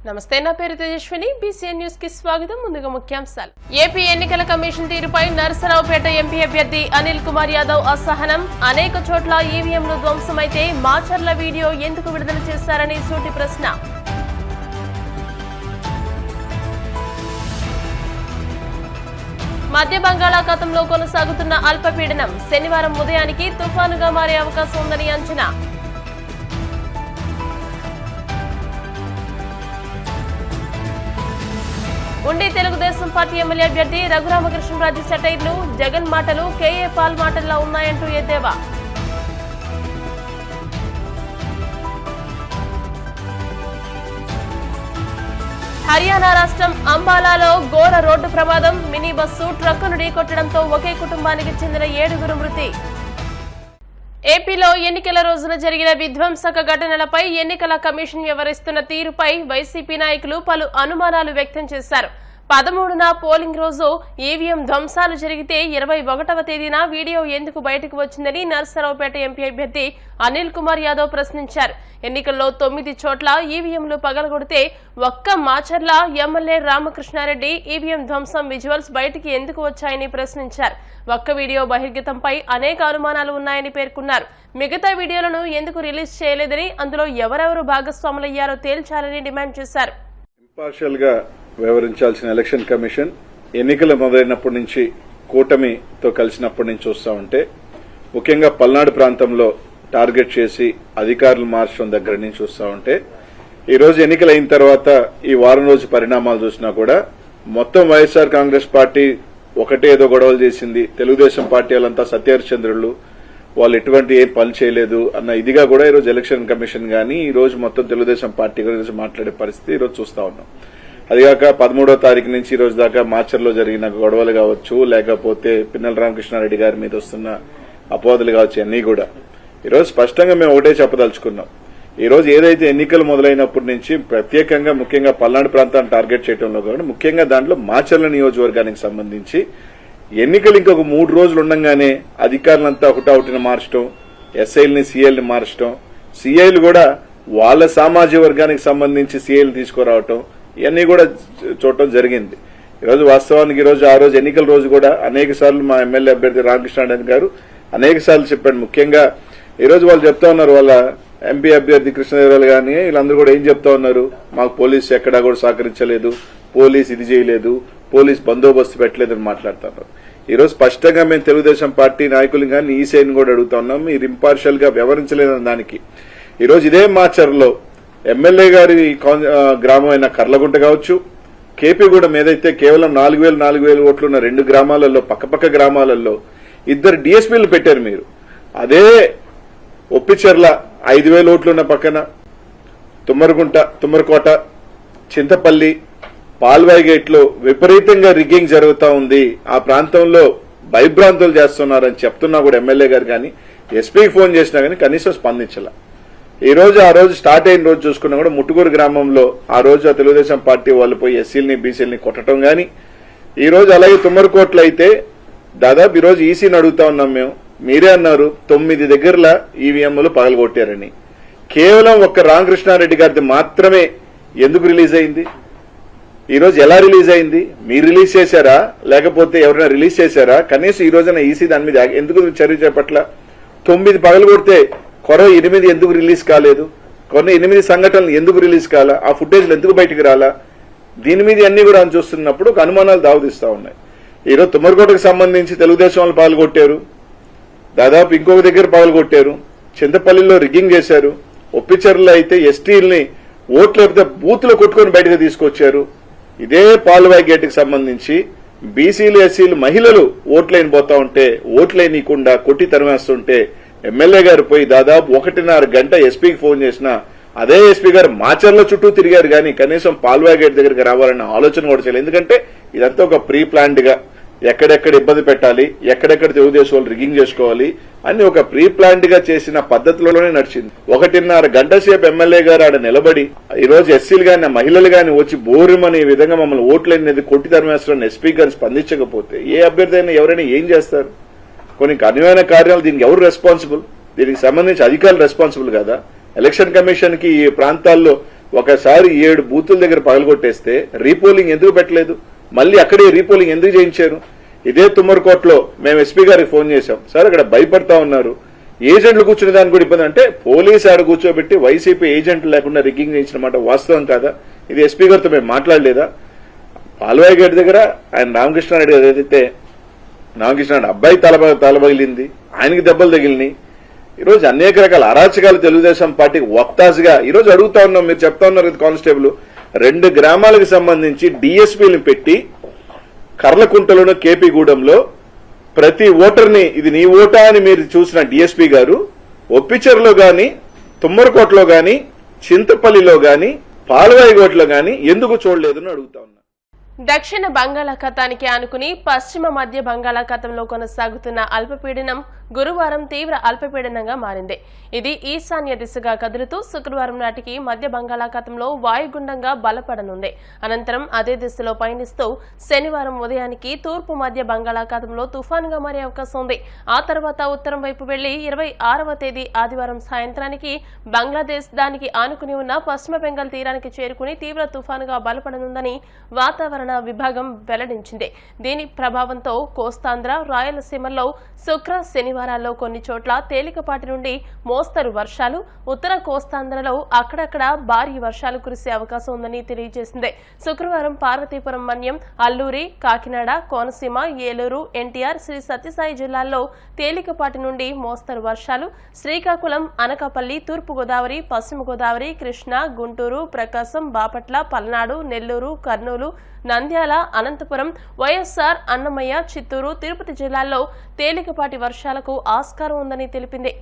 నమస్తే, నా పేరు తేజస్విని. బీసీఎన్ న్యూస్ కి స్వాగతం. ముందుగా ముఖ్యాంశాలు. ఏపీ ఎన్నికల కమిషన్ తీరుపై నరసరావుపేట ఎంపీ అభ్యర్థి అనిల్ కుమార్ యాదవ్ అసహనం. అనేక చోట్ల ఈవీఎంలు ధ్వంసమైతే మాచర్ల వీడియో ఎందుకు విడుదల చేశారని సూటి ప్రశ్న. మధ్య బంగాళాఖాతంలో కొనసాగుతున్న అల్పపీడనం శనివారం ఉదయానికి తుఫానుగా మారే అవకాశం ఉందని అంచనా. ఉండి తెలుగుదేశం పార్టీ ఎమ్మెల్యే అభ్యర్థి రఘురామకృష్ణరాజు సెటైర్లు జగన్ మాటలు కేఏ పాల్ మాటల్లా ఉన్నాయంటూ ఎద్దేవా. హర్యానా రాష్ట్రం అంబాలాలో ఘోర రోడ్డు ప్రమాదం. మినీ బస్సు ట్రక్కును ఢీకొట్టడంతో ఒకే కుటుంబానికి చెందిన 7 మృతి. ఏపీలో ఎన్నికల రోజున జరిగిన విధ్వంసక ఘటనలపై ఎన్నికల కమిషన్ వ్యవహరిస్తున్న తీరుపై వైసీపీ నాయకులు పలు అనుమానాలు వ్యక్తం చేశారు. 13న పోలింగ్ రోజు ఈవీఎం ధ్వంసాలు జరిగితే 21వ తేదీన వీడియో ఎందుకు బయటకు వచ్చిందని నరసరావుపేట ఎంపీ అభ్యర్థి అనిల్ కుమార్ యాదవ్ ప్రశ్నించారు. ఎన్నికల్లో 9 చోట్ల ఈవీఎంలు పగలగొడితే ఒక్క మాచర్ల ఎమ్మెల్యే రామకృష్ణారెడ్డి ఈవీఎం ధ్వంసం విజువల్స్ బయటికి ఎందుకు వచ్చాయని ప్రశ్నించారు. ఒక్క వీడియో బహిర్గతంపై అనేక అనుమానాలు ఉన్నాయని పేర్కొన్నారు. మిగతా వీడియోలను ఎందుకు రిలీజ్ చేయలేదని, అందులో ఎవరెవరు భాగస్వాములయ్యారో తేల్చాలని డిమాండ్ చేశారు. వ్యవహరించాల్సిన ఎలక్షన్ కమిషన్ ఎన్నికలు మొదలైనప్పటి నుంచి కూటమితో కలిసినప్పటి నుంచి చూస్తా ఉంటే ముఖ్యంగా పల్నాడు ప్రాంతంలో టార్గెట్ చేసి అధికారులు మార్చడం దగ్గర నుంచి చూస్తా ఉంటే ఈ రోజు ఎన్నికలు అయిన తర్వాత ఈ వారం రోజు పరిణామాలు చూసినా కూడా మొత్తం వైఎస్ఆర్ కాంగ్రెస్ పార్టీ ఒకటే ఏదో గొడవలు చేసింది, తెలుగుదేశం పార్టీ వాళ్ళంతా సత్యహరిచంద్రులు, వాళ్ళు ఎటువంటి ఏం పని చేయలేదు అన్న ఇదిగా కూడా ఈ రోజు ఎలక్షన్ కమిషన్ గానీ ఈ రోజు మొత్తం తెలుగుదేశం పార్టీ గురించి మాట్లాడే పరిస్థితి ఈ రోజు చూస్తా ఉన్నాం. అదిగాక 13వ తారీఖు నుంచి ఈ రోజు దాకా మాచర్లో జరిగిన గొడవలు కావచ్చు, లేకపోతే పిన్నెల రామకృష్ణారెడ్డి గారి మీద వస్తున్న అపోహలు కావచ్చు, అన్నీ కూడా ఈరోజు స్పష్టంగా మేము ఒకటే చెప్పదలుచుకున్నాం. ఈ రోజు ఏదైతే ఎన్నికలు మొదలైనప్పటి నుంచి ప్రత్యేకంగా ముఖ్యంగా పల్నాడు ప్రాంతాన్ని టార్గెట్ చేయడంలో కానీ ముఖ్యంగా దాంట్లో మాచర్ల నియోజకవర్గానికి సంబంధించి ఎన్నికలు ఇంకొక 3 రోజులు ఉండగానే అధికారులంతా హుటాహుటిన మార్చడం, ఎస్ఐల్ని సీఐల్ని మార్చడం, సీఐలు కూడా వాళ్ళ సామాజిక వర్గానికి సంబంధించి సీఐలు తీసుకురావటం, ఇవన్నీ కూడా చూడటం జరిగింది. ఈరోజు వాస్తవానికి ఆ రోజు ఎన్నికల రోజు కూడా అనేక సార్లు మా ఎమ్మెల్యే అభ్యర్థి రామకృష్ణారెడ్డి గారు అనేక సార్లు చెప్పాడు. ముఖ్యంగా ఈరోజు వాళ్ళు చెప్తా ఉన్నారు, వాళ్ళ ఎంపీ అభ్యర్థి కృష్ణదేవరాయలు గానీ వీళ్ళందరూ కూడా ఏం చెప్తా ఉన్నారు, మాకు పోలీసు ఎక్కడా కూడా సహకరించలేదు, పోలీసు ఇది చేయలేదు, పోలీసు బందోబస్తు పెట్టలేదని మాట్లాడుతున్నారు. ఈరోజు స్పష్టంగా మేము తెలుగుదేశం పార్టీ నాయకులు కానీ ఈ సైన్ కూడా అడుగుతా ఉన్నాం, మీరు ఇంపార్షియల్ గా వ్యవహరించలేదని దానికి. ఈరోజు ఇదే మాచర్లో ఎమ్మెల్యే గారి గ్రామం అయిన కర్లగుంట కావచ్చు, కేపీగూడెం ఏదైతే కేవలం 4,000 ఓట్లున్న 2 గ్రామాలలో పక్కపక్క గ్రామాలలో 2 డిఎస్పీలు పెట్టారు మీరు. అదే ఒప్పిచెర్ల 5,000 ఓట్లున్న పక్కన తుమ్మరకోట, చింతపల్లి, పాల్వాయి గేట్ లో విపరీతంగా రిగ్గింగ్ జరుగుతా ఉంది, ఆ ప్రాంతంలో భయభ్రాంతులు చేస్తున్నారని చెప్తున్నా కూడా ఎమ్మెల్యే గారు కానీ ఎస్పీకి ఫోన్ చేసినా కానీ కనీసం స్పందించాల. ఈ రోజు ఆ రోజు స్టార్ట్ అయిన రోజు చూసుకున్నా కూడా ముట్టుకూరు గ్రామంలో ఆ రోజు తెలుగుదేశం పార్టీ వాళ్ళు పోయి ఎస్సీలని బీసీలని కొట్టడం గాని, ఈ రోజు అలాగే తుమ్మరకోట్లు అయితే దాదాపు ఈ రోజు ఈసీని అడుగుతా ఉన్నాం మేము, మీరే అన్నారు 9 దగ్గరలా ఈవీఎంలు పగలగొట్టారని. కేవలం ఒక్క రామకృష్ణారెడ్డి గారిది మాత్రమే ఎందుకు రిలీజ్ అయింది? ఈ రోజు ఎలా రిలీజ్ అయింది? మీరు రిలీజ్ చేశారా లేకపోతే ఎవరైనా రిలీజ్ చేశారా? కనీసం ఈ రోజున ఈసీ దాని మీద ఎందుకు చర్య చేపట్ల? 9 పగలగొడితే కొర 8 ఎందుకు రిలీజ్ కాలేదు? కొన్ని 8 సంఘటనలు ఎందుకు రిలీజ్ కాలా? ఆ ఫుటేజ్లు ఎందుకు బయటకు రాలా? దీని మీద అన్ని కూడా చూస్తున్నప్పుడు ఒక అనుమానాలు దావదిస్తా ఉన్నాయి. ఈరోజు తుమ్మరకోటకు సంబంధించి తెలుగుదేశం వాళ్ళు పాల్గొట్టారు, దాదాపు ఇంకొక దగ్గర పాల్గొట్టారు, చింతపల్లిలో రిగ్గింగ్ చేశారు, ఒప్పిచెర్లలో అయితే ఎస్టీల్ని ఓట్లు లేకపోతే బూత్లో కొట్టుకుని బయటకు తీసుకొచ్చారు. ఇదే పాల్వాయి గేటుకు సంబంధించి బీసీలు ఎస్సీలు మహిళలు ఓట్లైన పోతా ఉంటే ఓట్లైనీయకుండా కొట్టి తరిమేస్తుంటే ఎమ్మెల్యే గారు పోయి దాదాపు 1.5 గంట ఎస్పీకి ఫోన్ చేసినా అదే ఎస్పీ గారు మాచర్ల చుట్టూ తిరిగారు కానీ కనీసం పాల్వాయి గేట్ దగ్గరికి రావాలన్న ఆలోచన కూడా చేయలేదు. ఎందుకంటే ఇదంతా ఒక ప్రీ ప్లాన్డ్ గా ఎక్కడెక్కడ ఇబ్బంది పెట్టాలి, ఎక్కడెక్కడ తెలుగుదేశం వాళ్ళు రిగ్గింగ్ చేసుకోవాలి అని ఒక ప్రీ ప్లాన్డ్ గా చేసిన పద్ధతిలోనే నడిచింది. 1.5 గంట సేపు ఎమ్మెల్యే గారు ఆడ నిలబడి ఈ రోజు ఎస్సీలు గాని మహిళలు గాని వచ్చి బోరుమని ఈ విధంగా మమ్మల్ని ఓట్లనేది కొట్టి తరిమేస్తారని ఎస్పీ గారిని స్పందించకపోతే ఏ అభ్యర్థి అయినా ఎవరైనా ఏం చేస్తారు? కొన్ని కఠినమైన కార్యాలు దీనికి ఎవరు రెస్పాన్సిబుల్? దీనికి సంబంధించి అధికారులు రెస్పాన్సిబుల్ కదా. ఎలక్షన్ కమిషన్ కి ఈ ప్రాంతాల్లో ఒకసారి 7 బూతుల దగ్గర పగలగొట్టేస్తే రీపోలింగ్ ఎందుకు పెట్టలేదు? మళ్ళీ అక్కడే రీపోలింగ్ ఎందుకు చేయించారు? ఇదే తుమ్మరకోటలో మేము ఎస్పీ గారికి ఫోన్ చేశాం. సార్ అక్కడ భయపడతా ఉన్నారు, ఏజెంట్లు కూర్చునే దానికి కూడా ఇబ్బంది. అంటే పోలీసు ఆడ కూర్చోబెట్టి వైసీపీ ఏజెంట్లు లేకుండా రిగ్గింగ్ చేయించిన మాట వాస్తవం కాదా? ఇది ఎస్పీ గారితో మేము మాట్లాడలేదా? పాల్వాయి గేట్ దగ్గర ఆయన రామకృష్ణారెడ్డి గారు ఏదైతే రామకృష్ణారెడ్డి అబ్బాయి తలబగిలింది, ఆయనకి దెబ్బలు తగిలినాయి. ఈరోజు అనేక రకాల అరాచకాలు తెలుగుదేశం పార్టీకి వక్తాసుగా ఈరోజు అడుగుతా ఉన్నాం. మీరు చెప్తా ఉన్నారు కదా, కానిస్టేబుల్ 2 గ్రామాలకు సంబంధించి డిఎస్పీని పెట్టి కర్లకుంటలోను కేపీగూడెంలో ప్రతి ఓటర్ని ఇది నీ ఓటా అని మీరు చూసిన డిఎస్పీ గారు ఒప్పిచెర్లో గాని, తుమ్మరకోటలో గాని, చింతపల్లిలో గాని, పాల్వాయిగోట్లో గాని ఎందుకు చూడలేదని అడుగుతా ఉన్నా. దక్షిణ బంగాళాఖాతానికి ఆనుకుని పశ్చిమ మధ్య బంగాళాఖాతంలో కొనసాగుతున్న అల్పపీడనం గురువారం తీవ్ర అల్పపీడనంగా మారింది. ఇది ఈశాన్య దిశగా కదులుతూ శుక్రవారం నాటికి మధ్య బంగాళాఖాతంలో వాయుగుండంగా బలపడనుంది. అనంతరం అదే దిశలో పయనిస్తూ శనివారం ఉదయానికి తూర్పు మధ్య బంగాళాఖాతంలో తుఫానుగా మారే అవకాశం ఉంది. ఆ తర్వాత ఉత్తరం వైపు వెళ్లి 26వ తేదీ ఆదివారం సాయంత్రానికి బంగ్లాదేశ్ దానికి ఆనుకుని ఉన్న పశ్చిమ బెంగాల్ తీరానికి చేరుకుని తీవ్ర తుఫానుగా బలపడనుందని వాతావరణ విభాగం వెల్లడించింది. దీని ప్రభావంతో కోస్తాంధ్ర, రాయలసీమల్లో శుక్ర, శనివారాల్లో కొన్ని చోట్ల తేలికపాటి నుండి మోస్తరు వర్షాలు, ఉత్తర కోస్తాంధ్రలో అక్కడక్కడ భారీ వర్షాలు కురిసే అవకాశం ఉందని తెలియజేసింది. శుక్రవారం పార్వతీపురం, మన్యం, అల్లూరి, కాకినాడ, కోనసీమ, ఏలూరు, ఎన్టీఆర్, శ్రీ సత్యసాయి జిల్లాల్లో తేలికపాటి నుండి మోస్తరు వర్షాలు, శ్రీకాకుళం, అనకాపల్లి, తూర్పు గోదావరి, పశ్చిమ గోదావరి, కృష్ణా, గుంటూరు, ప్రకాశం, బాపట్ల, పల్నాడు, నెల్లూరు, కర్నూలు, నంద్యాల, అనంతపురం, వైఎస్ఆర్, అన్నమయ్య, చిత్తూరు, తిరుపతి జిల్లాల్లో తేలికపాటి వర్షాలకు ఆస్కారం ఉందని తెలిపింది.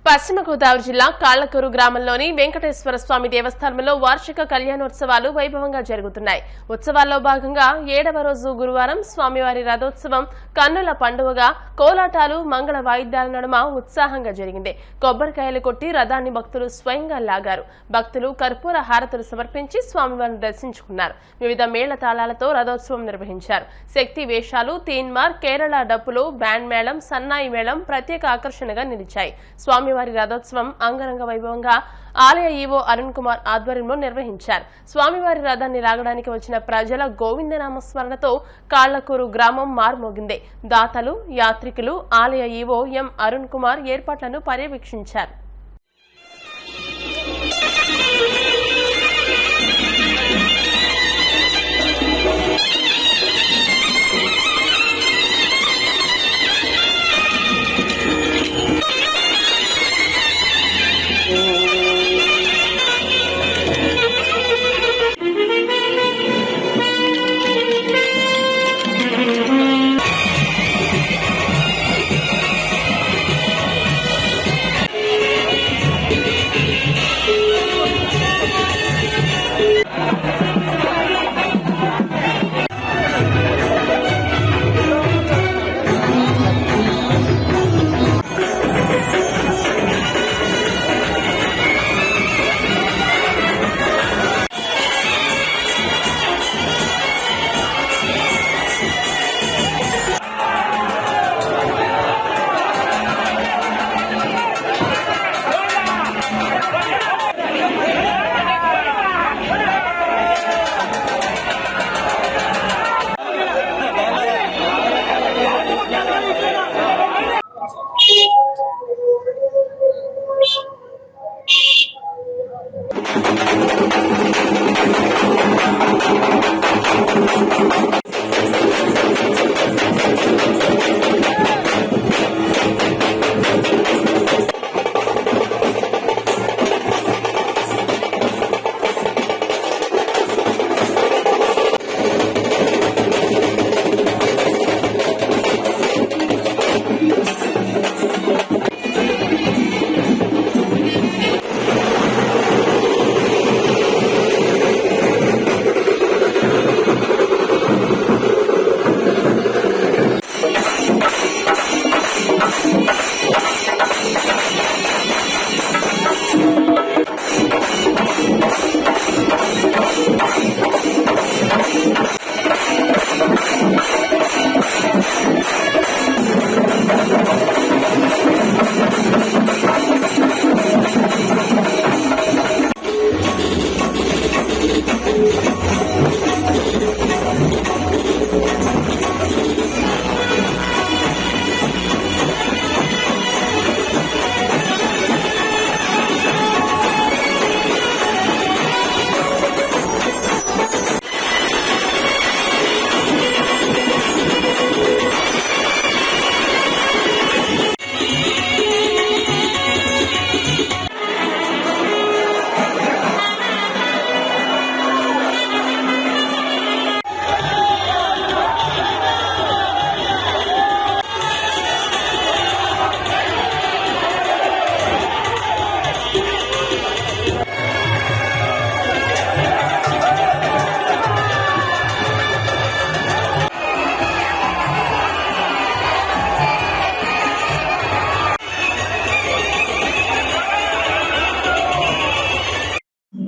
పశ్చిమ గోదావరి జిల్లా కాళ్లకూరు గ్రామంలోని వెంకటేశ్వర స్వామి దేవస్థానంలో వార్షిక కళ్యాణోత్సవాలు వైభవంగా జరుగుతున్నాయి. ఉత్సవాల్లో భాగంగా 7వ రోజు గురువారం స్వామివారి రథోత్సవం కన్నుల పండుగగా కోలాటాలు, మంగళ వాయిద్యాల నడుమ ఉత్సాహంగా జరిగింది. కొబ్బరికాయలు కొట్టి రథాన్ని భక్తులు స్వయంగా లాగారు. భక్తులు కర్పూర హారతులు సమర్పించి స్వామివారిని దర్శించుకున్నారు. వివిధ మేళ తాళాలతో రథోత్సవం నిర్వహించారు. శక్తి వేషాలు, తీన్మార్, కేరళ డప్పులు, బ్యాండ్ మేళం, సన్నాయి మేళం ప్రత్యేక ఆకర్షణగా నిలిచాయి. స్వామివారి రథోత్సవం అంగరంగ వైభవంగా ఆలయ ఈవో అరుణ్ కుమార్ ఆధ్వర్యంలో నిర్వహించారు. స్వామివారి రథాన్ని లాగడానికి వచ్చిన ప్రజల గోవిందనామస్మరణతో కాళ్లకూరు గ్రామం మార్మోగింది. దాతలు, యాత్రికులు, ఆలయ ఈవో ఎం అరుణ్ కుమార్ ఏర్పాట్లను పర్యవేక్షించారు.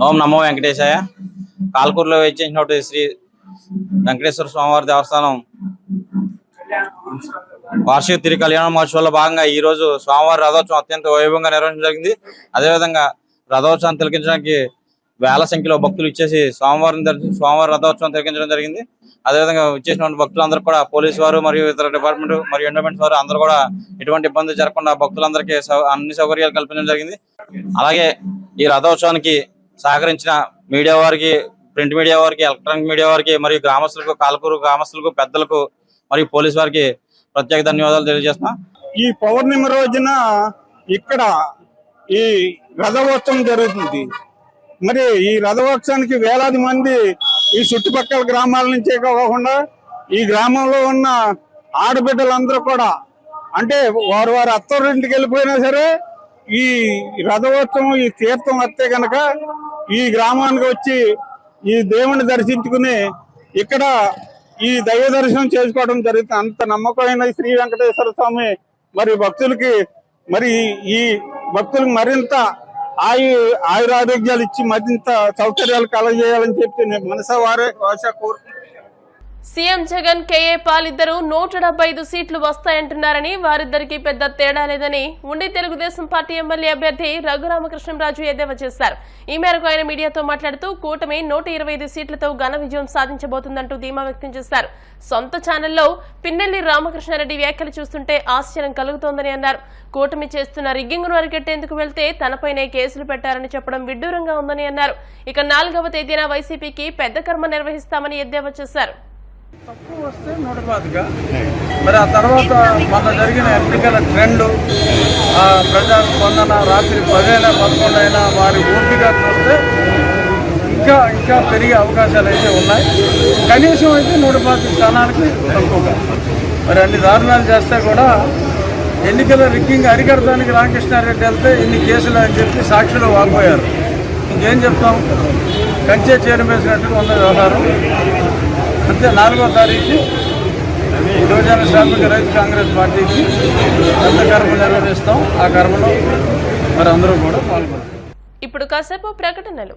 ఓం నమో వెంకటేశాయ. కాల్కూరులో వేయించినటువంటి శ్రీ వెంకటేశ్వర స్వామివారి దేవస్థానం వార్షిక తిరు కళ్యాణ మహోత్సవంలో భాగంగా ఈ రోజు స్వామివారి రథోత్సవం అత్యంత వైభవంగా నిర్వహించడం జరిగింది. అదేవిధంగా రథోత్సవాన్ని తిలకించడానికి వేల సంఖ్యలో భక్తులు ఇచ్చేసి స్వామివారి రథోత్సవం తిలకించడం జరిగింది. అదేవిధంగా ఇచ్చేసినటువంటి భక్తులందరూ కూడా పోలీసు వారు మరియు ఇతర డిపార్ట్మెంట్ మరియు ఎండోమెంట్స్ వారు అందరూ కూడా ఎటువంటి ఇబ్బంది జరగకుండా భక్తులందరికీ అన్ని సౌకర్యాలు కల్పించడం జరిగింది. అలాగే ఈ రథోత్సవానికి సహకరించిన మీడియా వారికి, ప్రింట్ మీడియా వారికి, ఎలక్ట్రానిక్ మీడియా వారికి మరియు గ్రామస్తులకు, కాల్కూరు గ్రామస్తులకు, పెద్దలకు మరియు పోలీసు వారికి ప్రత్యేక ధన్యవాదాలు తెలియజేస్తున్నాం. ఈ పౌర్ణమి రోజున ఇక్కడ ఈ రథోత్సవం జరుగుతుంది. మరి ఈ రథోత్సవానికి వేలాది మంది ఈ చుట్టుపక్కల గ్రామాల నుంచే కాకుండా ఈ గ్రామంలో ఉన్న ఆడబిడ్డలందరూ కూడా, అంటే వారు అత్తోరింటికి వెళ్ళిపోయినా సరే ఈ రథోత్సవం, ఈ తీర్థం వస్తే కనుక ఈ గ్రామానికి వచ్చి ఈ దేవుణ్ణి దర్శించుకుని ఇక్కడ ఈ దైవ దర్శనం చేసుకోవడం జరుగుతుంది. అంత నమ్మకమైన శ్రీ వెంకటేశ్వర స్వామి మరి భక్తులకి, మరి ఈ భక్తులకు మరింత ఆయురారోగ్యాలు ఇచ్చి మరింత సౌకర్యాలు కలగజేయాలని చెప్పి నేను మనసా భాష కోరుకుంటున్నాను. సీఎం జగన్, కేఏ పాల్ ఇద్దరు 175 సీట్లు వస్తాయంటున్నారని, వారిద్దరికి పెద్ద తేడా లేదని ఉండి తెలుగుదేశం పార్టీ ఎమ్మెల్యే అభ్యర్థి రఘురామకృష్ణంరాజు ఎద్దేవా చేశారు. ఈ మేరకు ఆయన మీడియాతో మాట్లాడుతూ కూటమి 125 సీట్లతో ఘన విజయం సాధించబోతుందంటూ ధీమా వ్యక్తం చేశారు. సొంత ఛానల్లో పిన్నెల్లి రామకృష్ణారెడ్డి వ్యాఖ్యలు చూస్తుంటే ఆశ్చర్యం కలుగుతోందని అన్నారు. కూటమి చేస్తున్న రిగ్గింగ్ను అరికెట్టేందుకు వెళ్తే తనపైనే కేసులు పెట్టారని చెప్పడం విడ్డూరంగా ఉందని అన్నారు. ఇక 4వ తేదీన వైసీపీకి పెద్ద కర్మ నిర్వహిస్తామని ఎద్దేవా చేశారు. తక్కువ వస్తే 105గా, మరి ఆ తర్వాత మన జరిగిన ఎన్నికల ట్రెండ్, ప్రజా స్పందన రాత్రి 10-11 అయినా వారి ఓపిక చూస్తే ఇంకా పెరిగే అవకాశాలు అయితే ఉన్నాయి. కనీసం అయితే 125 స్థానాలకి తక్కువగా. మరి అన్ని దారుణాలు చేస్తే కూడా ఎన్నికల రిగ్గింగ్ అరికడటానికి రామకృష్ణారెడ్డి వెళ్తే ఇన్ని కేసులు అని చెప్పి సాక్షులు వాపోయారు. ఇంకేం చెప్తాం? కంచె చేరమేసినట్టుగా ఉన్న వ్యవహారం. అంతే 4వ తారీఖు యువజన శ్రామిక రైతు కాంగ్రెస్ పార్టీకి పెద్ద కర్మ నిర్వహిస్తాం. ఆ కర్మలో మరి అందరూ కూడా పాల్గొంటారు. ఇప్పుడు కాసేపు ప్రకటనలు.